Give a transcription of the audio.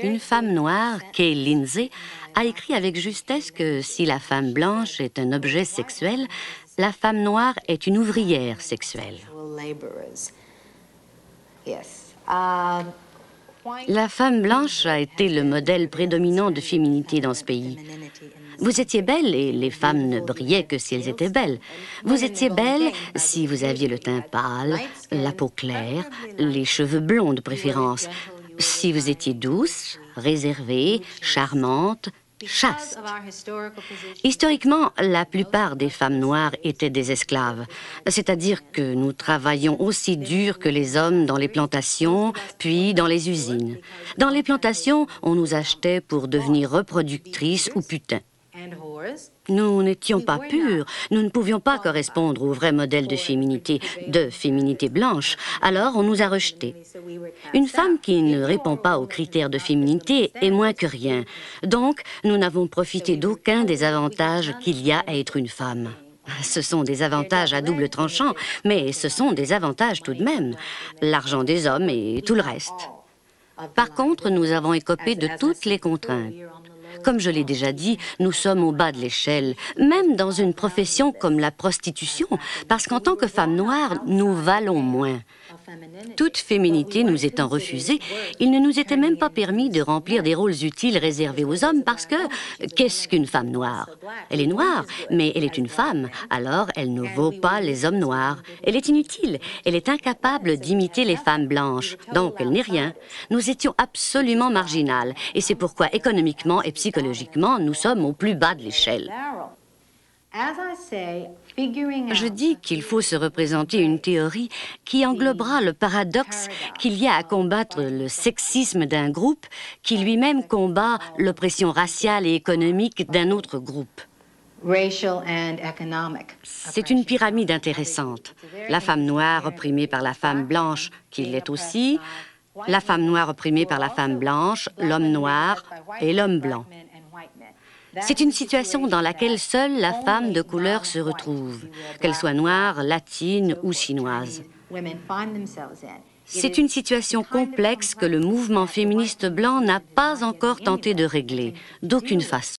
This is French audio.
Une femme noire, Kay Lindsay, a écrit avec justesse que si la femme blanche est un objet sexuel, la femme noire est une ouvrière sexuelle. La femme blanche a été le modèle prédominant de féminité dans ce pays. Vous étiez belle et les femmes ne brillaient que si elles étaient belles. Vous étiez belle si vous aviez le teint pâle, la peau claire, les cheveux blonds de préférence, si vous étiez douce, réservée, charmante, chaste. Historiquement, la plupart des femmes noires étaient des esclaves, c'est-à-dire que nous travaillions aussi dur que les hommes dans les plantations, puis dans les usines. Dans les plantations, on nous achetait pour devenir reproductrices ou putains. Nous n'étions pas pures, nous ne pouvions pas correspondre au vrai modèle de féminité blanche, alors on nous a rejetés. Une femme qui ne répond pas aux critères de féminité est moins que rien, donc nous n'avons profité d'aucun des avantages qu'il y a à être une femme. Ce sont des avantages à double tranchant, mais ce sont des avantages tout de même. L'argent des hommes et tout le reste. Par contre, nous avons écopé de toutes les contraintes. Comme je l'ai déjà dit, nous sommes au bas de l'échelle, même dans une profession comme la prostitution, parce qu'en tant que femmes noires, nous valons moins. Toute féminité nous étant refusée, il ne nous était même pas permis de remplir des rôles utiles réservés aux hommes parce que, qu'est-ce qu'une femme noire? Elle est noire, mais elle est une femme, alors elle ne vaut pas les hommes noirs. Elle est inutile, elle est incapable d'imiter les femmes blanches, donc elle n'est rien. Nous étions absolument marginales, et c'est pourquoi économiquement et psychologiquement, nous sommes au plus bas de l'échelle. Je dis qu'il faut se représenter une théorie qui englobera le paradoxe qu'il y a à combattre le sexisme d'un groupe qui lui-même combat l'oppression raciale et économique d'un autre groupe. C'est une pyramide intéressante. La femme noire opprimée par la femme blanche, qui l'est aussi, la femme noire opprimée par la femme blanche, l'homme noir et l'homme blanc. C'est une situation dans laquelle seule la femme de couleur se retrouve, qu'elle soit noire, latine ou chinoise. C'est une situation complexe que le mouvement féministe blanc n'a pas encore tenté de régler, d'aucune façon.